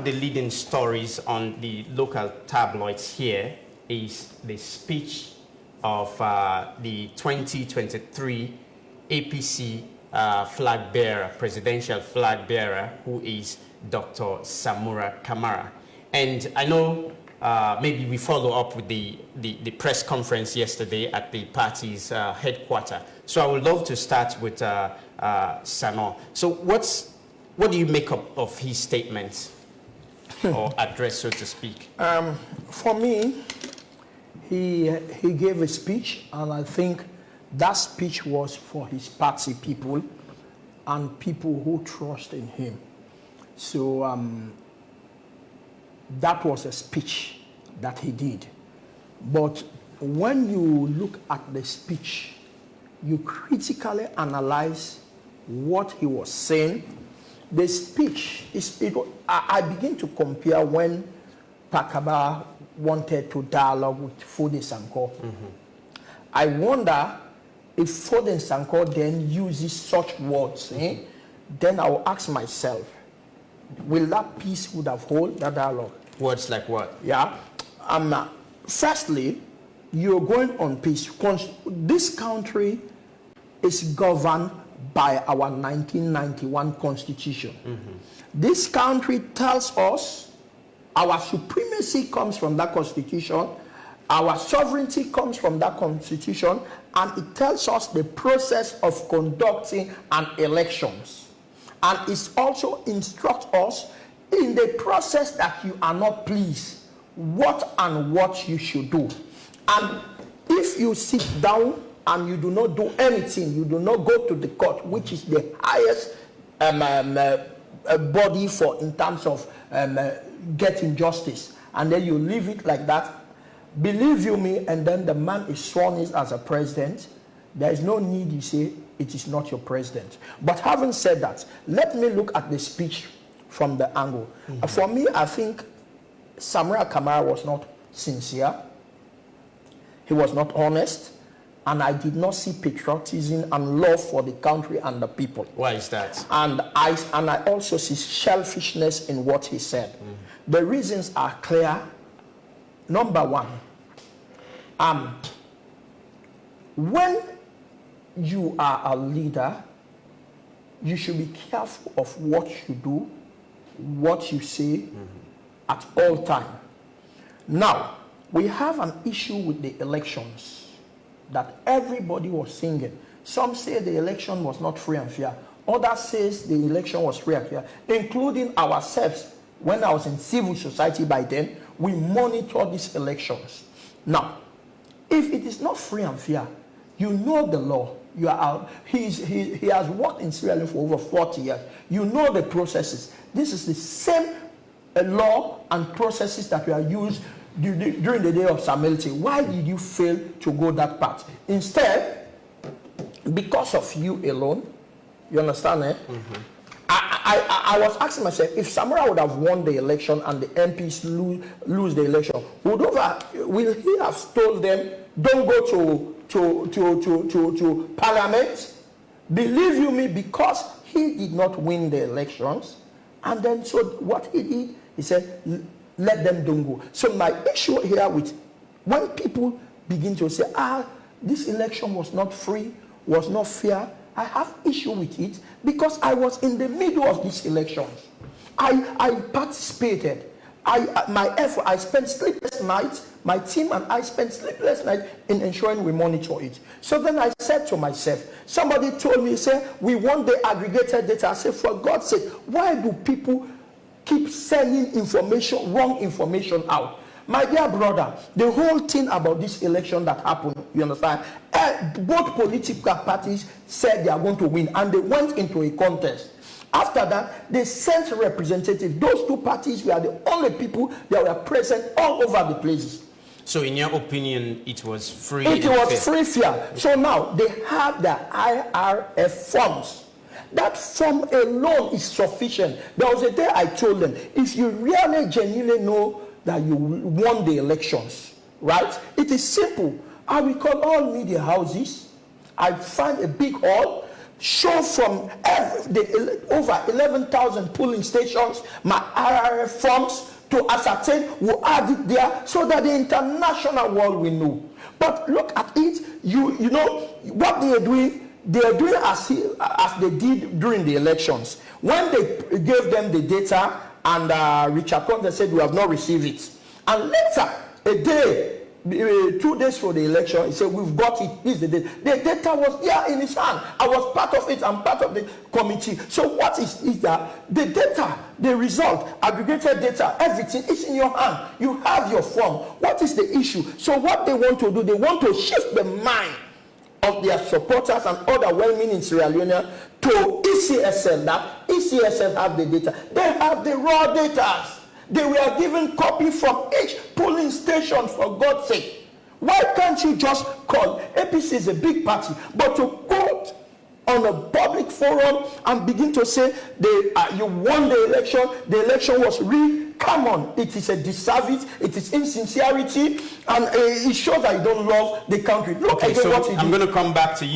the leading stories on the local tabloids here is the speech of the 2023 APC flag bearer, presidential flag bearer, who is Dr. Samura Kamara. And I know maybe we follow up with the press conference yesterday at the party's headquarters. So I would love to start with Sannoh. So what do you make up of his statements or address, so to speak? For me, he gave a speech, and I think that speech was for his party people and people who trust in him. So that was a speech that he did. But when you look at the speech, you critically analyze what he was saying. The speech I begin to compare when Pakaba wanted to dialogue with Foden Sankoh. I wonder if Foden Sankoh then uses such words, then I will ask myself, will that peace would have hold that dialogue? Words like what? Yeah. Firstly, you're going on peace. This country is governed by our 1991 Constitution. This country tells us our supremacy comes from that Constitution, our sovereignty comes from that Constitution, and it tells us the process of conducting an elections. And it also instructs us in the process that you are not pleased, what you should do. And if you sit down and you do not do anything, you do not go to the court, which is the highest body for in terms of getting justice, and then you leave it like that, believe you me, and then the man is sworn in as a president, there is no need you say it is not your president. But having said that, let me look at the speech from the angle. For me, I think Samura Kamara was not sincere. He was not honest. And I did not see patriotism and love for the country and the people. Why is that? And I also see selfishness in what he said. The reasons are clear. Number one, when you are a leader, you should be careful of what you do, what you say at all time. Now, we have an issue with the elections that everybody was singing. Some say the election was not free and fair. Others says the election was free and fair, including ourselves. When I was in civil society by then, we monitored these elections. Now, if it is not free and fair, you know the law. You are he has worked in Sierra Leone for over 40 years. You know the processes. This is the same law and processes that were used during the day of Samilti. Why did you fail to go that path? Instead, because of you alone, you understand, I was asking myself, if Samura would have won the election and the MPs lose the election, will he have told them, don't go to parliament? Believe you me, because he did not win the elections, and then so what he did, he said, let them don't go. So my issue here with when people begin to say, this election was not free, was not fair, I have issue with it because I was in the middle of these elections. I participated. I spent sleepless nights. My team and I spent sleepless nights in ensuring we monitor it. So then I said to myself, somebody told me, say, we want the aggregated data. I said, for God's sake, why do people keep sending information, wrong information out? My dear brother, the whole thing about this election that happened, you understand, both political parties said they are going to win, and they went into a contest. After that, they sent representatives. Those two parties were the only people that were present all over the places. So in your opinion, it was free? It was free, fair. So now, they have the IRF forms. That form alone is sufficient. There was a day I told them, if you really genuinely know that you won the elections, right? It is simple. I will call all media houses. I find a big hall, show from over 11,000 polling stations, my RRF forms to ascertain, we'll add it there so that the international world will know. But look at it, you know what they are doing as they did during the elections. When they gave them the data and Richard Conte said we have not received it. And later, a day, 2 days for the election, he said, we've got it. Here's the data. The data was there in his hand. I was part of it. I'm part of the committee. So what is that? The data, the result, aggregated data, everything is in your hand. You have your form. What is the issue? So what they want to do, they want to shift the mind of their supporters and other well-meaning Sierra Leoneans to ECSL, that ECSL have the data. They have the raw data. They were given copy from each polling station, for God's sake. Why can't you just call? APC is a big party, but to go on a public forum and begin to say you won the election was rigged. Come on, it is a disservice, it is insincerity, and it shows that you don't love the country. Look okay, again so what he did. I'm going to come back to you.